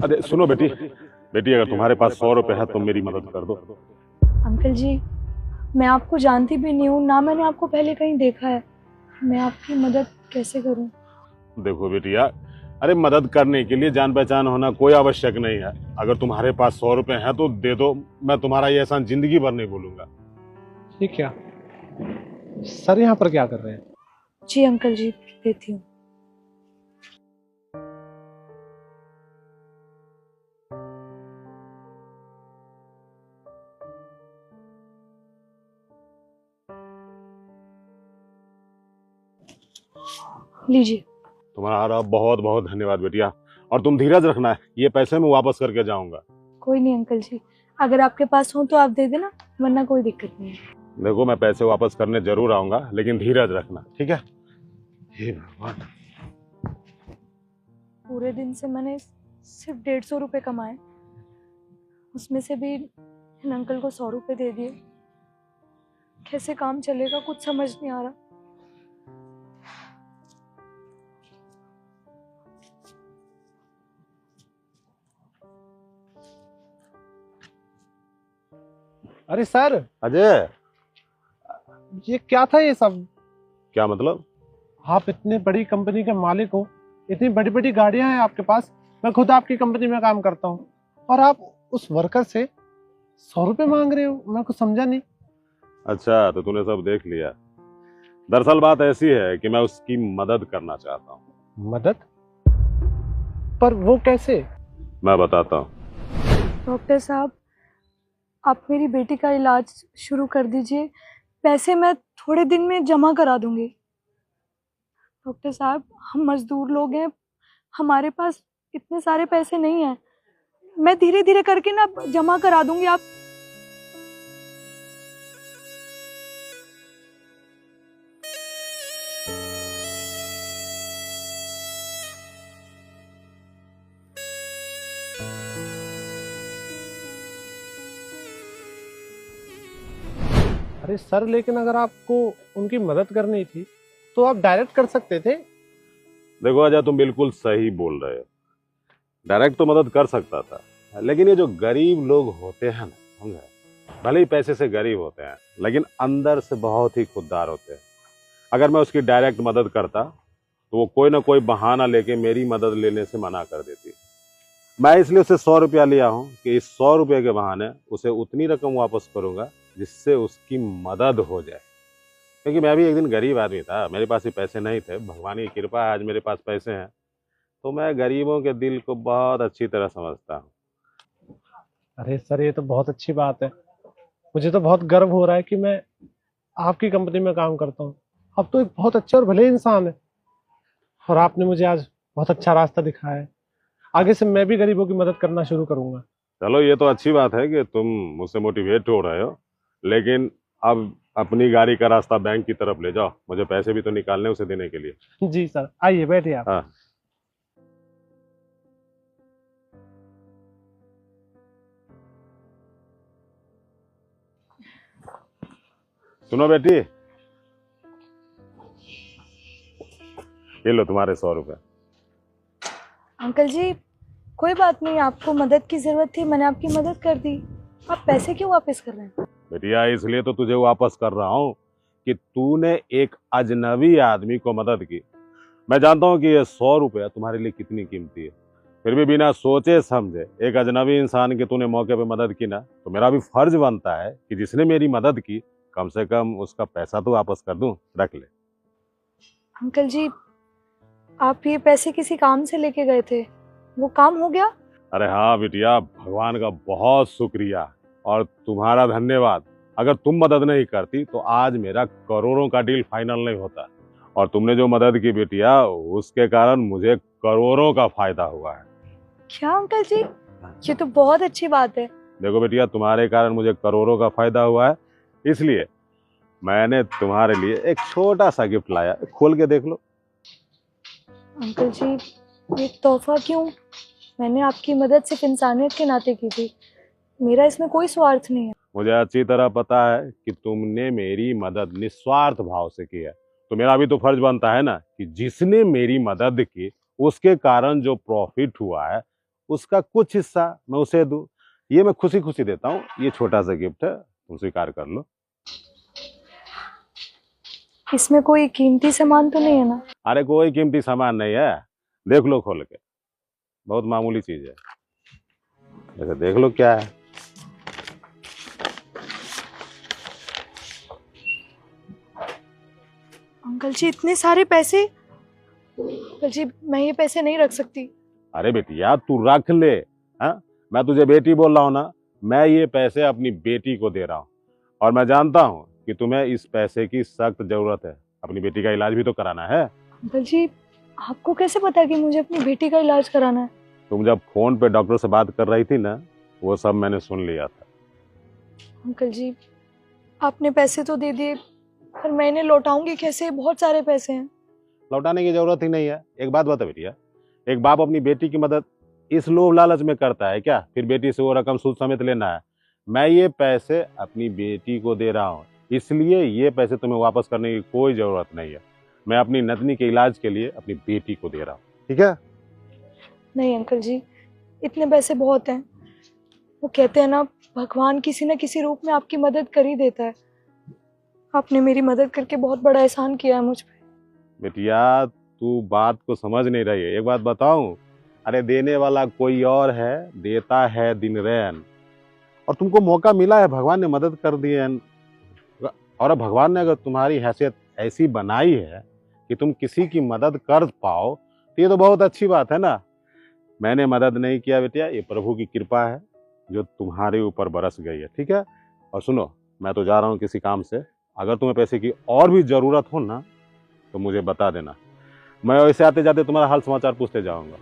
अरे सुनो बेटी, बेटी अगर तुम्हारे पास 100 रुपए है तो मेरी मदद कर दो। अंकल जी, मैं आपको जानती भी नहीं हूँ, ना मैंने आपको पहले कहीं देखा है। मैं आपकी मदद कैसे करूँ? देखो बेटी यार, अरे मदद करने के लिए जान पहचान होना कोई आवश्यक नहीं है। अगर तुम्हारे पास 100 रुपए हैं तो दे दो, मैं तुम्हारा ये एहसान जिंदगी भर नहीं भूलूंगा। ये क्या सर, यहाँ पर क्या कर रहे हैं? जी अंकल जी, देती हूँ। लीजिए। तुम्हारा बहुत बहुत धन्यवाद बेटिया, और तुम धीरज रखना है, ये पैसे मैं वापस करके जाऊंगा। कोई नहीं अंकल जी, अगर आपके पास हो तो आप दे देना, वरना कोई दिक्कत नहीं है। देखो मैं पैसे वापस करने जरूर आऊंगा, लेकिन धीरज रखना, ठीक है? हे भगवान। पूरे दिन से मैंने सिर्फ 150 रुपये कमाए, उसमें से भी इन अंकल को 100 रुपये दे दिए। कैसे काम चलेगा कुछ समझ नहीं आ रहा। अरे सर, अजय, ये क्या था ये सब? क्या मतलब? आप इतने बड़ी कंपनी के मालिक हो, इतनी बड़ी बड़ी गाड़ियां हैं आपके पास, मैं खुद आपकी कंपनी में काम करता हूँ, और आप उस वर्कर से 100 रुपये मांग रहे हो? मैं कुछ समझा नहीं। अच्छा तो तूने सब देख लिया। दरअसल बात ऐसी है कि मैं उसकी मदद करना चाहता हूँ। मदद? पर वो कैसे? मैं बताता हूँ। डॉक्टर साहब, आप मेरी बेटी का इलाज शुरू कर दीजिए, पैसे मैं थोड़े दिन में जमा करा दूंगी। डॉक्टर साहब, हम मजदूर लोग हैं, हमारे पास इतने सारे पैसे नहीं हैं। मैं धीरे धीरे करके ना जमा करा दूंगी। आप अरे सर, लेकिन अगर आपको उनकी मदद करनी थी तो आप डायरेक्ट कर सकते थे। देखो अजय, तुम बिल्कुल सही बोल रहे हो। डायरेक्ट तो मदद कर सकता था, लेकिन ये जो गरीब लोग होते हैं ना, समझे, भले ही पैसे से गरीब होते हैं लेकिन अंदर से बहुत ही खुददार होते हैं। अगर मैं उसकी डायरेक्ट मदद करता तो वो कोई ना कोई बहाना लेके मेरी मदद लेने से मना कर देती। मैं इसलिए उससे 100 रुपया लिया हूँ कि इस 100 रुपये के बहाने उसे उतनी रकम वापस करूंगा जिससे उसकी मदद हो जाए। क्योंकि मैं भी एक दिन गरीब आदमी था, मेरे पास भी पैसे नहीं थे। भगवान की कृपा है आज मेरे पास पैसे हैं, तो मैं गरीबों के दिल को बहुत अच्छी तरह समझता हूँ। अरे सर, ये तो बहुत अच्छी बात है। मुझे तो बहुत गर्व हो रहा है कि मैं आपकी कंपनी में काम करता हूँ। आप तो एक बहुत अच्छे और भले इंसान है, और आपने मुझे आज बहुत अच्छा रास्ता दिखाया है। आगे से मैं भी गरीबों की मदद करना शुरू करूंगा। चलो ये तो अच्छी बात है कि तुम मुझसे मोटिवेट हो रहे हो, लेकिन अब अपनी गाड़ी का रास्ता बैंक की तरफ ले जाओ, मुझे पैसे भी तो निकालने उसे देने के लिए। जी सर, आइए बैठिए आप। हाँ। सुनो बेटी, ये लो तुम्हारे 100 रुपए। अंकल जी, कोई बात नहीं, आपको मदद की जरूरत थी, मैंने आपकी मदद कर दी। आप पैसे क्यों वापस कर रहे हैं? बेटिया इसलिए तो तुझे वापस कर रहा हूँ कि तूने एक अजनबी आदमी को मदद की। मैं जानता हूँ कि ये 100 रुपया तुम्हारे लिए कितनी कीमती है, फिर भी बिना सोचे समझे एक अजनबी इंसान की तूने मौके पे मदद की ना, तो मेरा भी फर्ज बनता है कि जिसने मेरी मदद की कम से कम उसका पैसा तो वापस कर दूं। रख ले। अंकल जी, आप ये पैसे किसी काम से लेके गए थे, वो काम हो गया? अरे हाँ बिटिया, भगवान का बहुत शुक्रिया और तुम्हारा धन्यवाद। अगर तुम मदद नहीं करती तो आज मेरा करोड़ों का डील फाइनल नहीं होता, और तुमने जो मदद की बेटिया उसके कारण मुझे करोड़ों का फायदा हुआ है। क्या अंकल जी, ये तो बहुत अच्छी बात है। देखो बेटिया, तुम्हारे कारण मुझे करोड़ों का फायदा हुआ है, इसलिए मैंने तुम्हारे लिए एक छोटा सा गिफ्ट लाया, खोल के देख लो। अंकल जी, ये तोहफा क्यों? मैंने आपकी मदद सिर्फ इंसानियत के नाते की थी, मेरा इसमें कोई स्वार्थ नहीं है। मुझे अच्छी तरह पता है कि तुमने मेरी मदद निस्वार्थ भाव से की है, तो मेरा भी तो फर्ज बनता है ना कि जिसने मेरी मदद की उसके कारण जो प्रॉफिट हुआ है उसका कुछ हिस्सा मैं उसे दूं, ये मैं खुशी खुशी देता हूँ। ये छोटा सा गिफ्ट है, तुम स्वीकार कर लो। इसमें कोई कीमती सामान तो नहीं है ना? अरे कोई कीमती सामान नहीं है, देख लो खोल के, बहुत मामूली चीज है। जैसे देख लो क्या है। अंकल जी इतने सारे पैसे, अंकल जी मैं ये पैसे नहीं रख सकती। अरे बेटिया तू रख ले। हाँ, मैं तुझे बेटी बोल रहा हूँ ना, मैं ये पैसे अपनी बेटी को दे रहा हूँ और मैं जानता हूँ कि तुम्हें इस पैसे की सख्त जरूरत है, अपनी बेटी का इलाज भी तो कराना है। अंकल जी आपको कैसे पता कि मुझे अपनी बेटी का इलाज कराना है? तुम जब फोन पे डॉक्टर से बात कर रही थी ना, वो सब मैंने सुन लिया था। अंकल जी आपने पैसे तो दे दिए, पर मैं इन्हें लौटाऊंगी कैसे? बहुत सारे पैसे हैं। लौटाने की जरूरत ही नहीं है। एक बात बता बेटिया, एक बाप अपनी बेटी की मदद इस लोभ लालच में करता है क्या, फिर बेटी से वो रकम सूद समेत लेना है? मैं ये पैसे अपनी बेटी को दे रहा हूँ, इसलिए ये पैसे तुम्हें वापस करने की कोई जरूरत नहीं है। मैं अपनी नतनी के इलाज के लिए अपनी बेटी को दे रहा हूँ, ठीक है? नहीं अंकल जी, इतने पैसे बहुत हैं। वो कहते हैं ना, भगवान किसी न किसी रूप में आपकी मदद कर ही देता है। आपने मेरी मदद करके बहुत बड़ा एहसान किया है मुझ पे। बेटिया तू बात को समझ नहीं रही है। एक बात बताऊं, अरे देने वाला कोई और है, देता है दिन रैन। और तुमको मौका मिला है, भगवान ने मदद कर दी है। और अब भगवान ने अगर तुम्हारी हैसियत ऐसी बनाई है कि तुम किसी की मदद कर पाओ, तो ये तो बहुत अच्छी बात है ना। मैंने मदद नहीं किया बेटिया, ये प्रभु की कृपा है जो तुम्हारे ऊपर बरस गई है, ठीक है? और सुनो, मैं तो जा रहा हूँ किसी काम से, अगर तुम्हें पैसे की और भी जरूरत हो ना तो मुझे बता देना, मैं वैसे आते जाते तुम्हारा हाल समाचार पूछते जाऊंगा।